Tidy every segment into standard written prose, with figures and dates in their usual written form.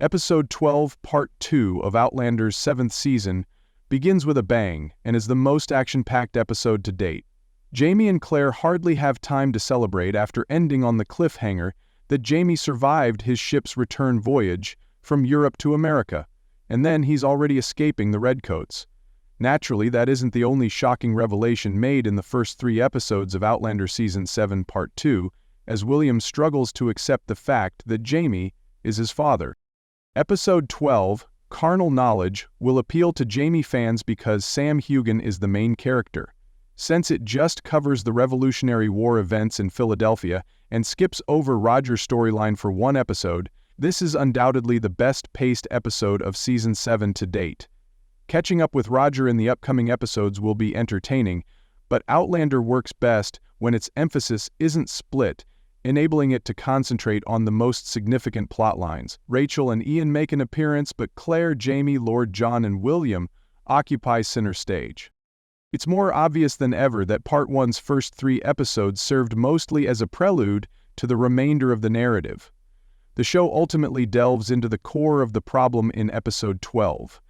Episode 12, Part 2 of Outlander's 7th season begins with a bang and is the most action-packed episode to date. Jamie and Claire hardly have time to celebrate after ending on the cliffhanger that Jamie survived his ship's return voyage from Europe to America, and then he's already escaping the Redcoats. Naturally, that isn't the only shocking revelation made in the first 3 episodes of Outlander Season 7, Part 2, as William struggles to accept the fact that Jamie is his father. Episode 12, Carnal Knowledge, will appeal to Jamie fans because Sam Heughan is the main character. Since it just covers the Revolutionary War events in Philadelphia and skips over Roger's storyline for 1 episode, this is undoubtedly the best-paced episode of Season 7 to date. Catching up with Roger in the upcoming episodes will be entertaining, but Outlander works best when its emphasis isn't split, enabling it to concentrate on the most significant plotlines. Rachel and Ian make an appearance, but Claire, Jamie, Lord John, and William occupy center stage. It's more obvious than ever that Part 1's first 3 episodes served mostly as a prelude to the remainder of the narrative. The show ultimately delves into the core of the problem in Episode 12.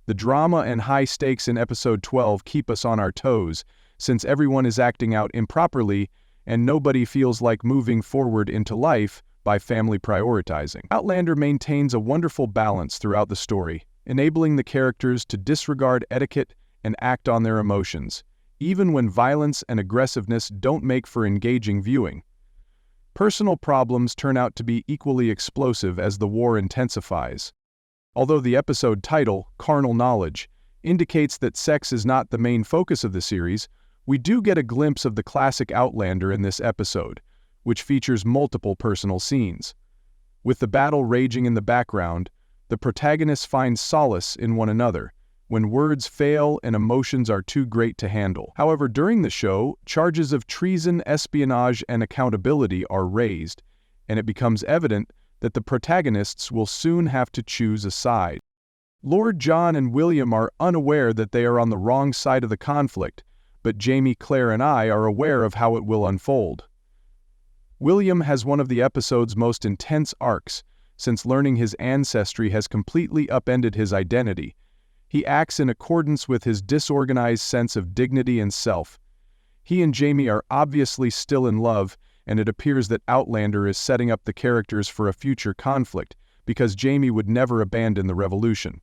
The drama and high stakes in Episode 12 keep us on our toes, since everyone is acting out improperly and nobody feels like moving forward into life by family prioritizing. Outlander maintains a wonderful balance throughout the story, enabling the characters to disregard etiquette and act on their emotions, even when violence and aggressiveness don't make for engaging viewing. Personal problems turn out to be equally explosive as the war intensifies. Although the episode title, Carnal Knowledge, indicates that sex is not the main focus of the series, we do get a glimpse of the classic Outlander in this episode, which features multiple personal scenes. With the battle raging in the background, the protagonists find solace in one another, when words fail and emotions are too great to handle. However, during the show, charges of treason, espionage, and accountability are raised, and it becomes evident that the protagonists will soon have to choose a side. Lord John and William are unaware that they are on the wrong side of the conflict, but Jamie, Claire, and I are aware of how it will unfold. William has one of the episode's most intense arcs, since learning his ancestry has completely upended his identity. He acts in accordance with his disorganized sense of dignity and self. He and Jamie are obviously still in love, and it appears that Outlander is setting up the characters for a future conflict, because Jamie would never abandon the revolution.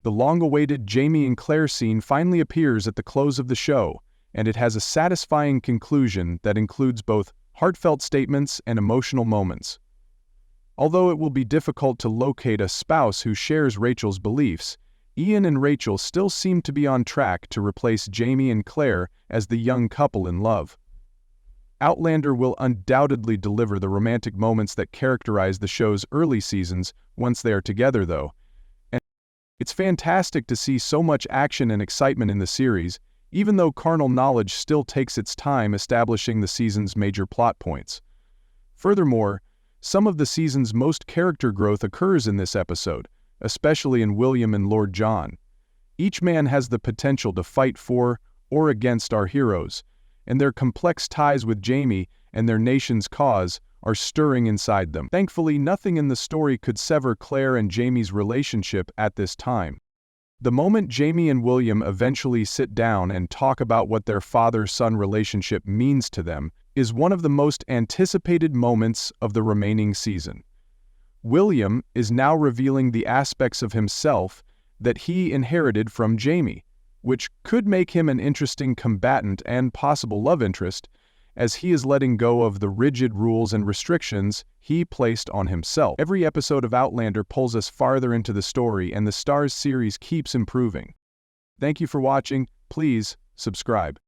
The long-awaited Jamie and Claire scene finally appears at the close of the show, and it has a satisfying conclusion that includes both heartfelt statements and emotional moments. Although it will be difficult to locate a spouse who shares Rachel's beliefs, Ian and Rachel still seem to be on track to replace Jamie and Claire as the young couple in love. Outlander will undoubtedly deliver the romantic moments that characterize the show's early seasons once they are together, though. And it's fantastic to see so much action and excitement in the series, even though Carnal Knowledge still takes its time establishing the season's major plot points. Furthermore, some of the season's most character growth occurs in this episode, especially in William and Lord John. Each man has the potential to fight for or against our heroes, and their complex ties with Jamie and their nation's cause are stirring inside them. Thankfully, nothing in the story could sever Claire and Jamie's relationship at this time. The moment Jamie and William eventually sit down and talk about what their father-son relationship means to them is one of the most anticipated moments of the remaining season. William is now revealing the aspects of himself that he inherited from Jamie, which could make him an interesting combatant and possible love interest, as he is letting go of the rigid rules and restrictions he placed on himself. Every episode of Outlander pulls us farther into the story, and the Starz series keeps improving. Thank you for watching. Please subscribe.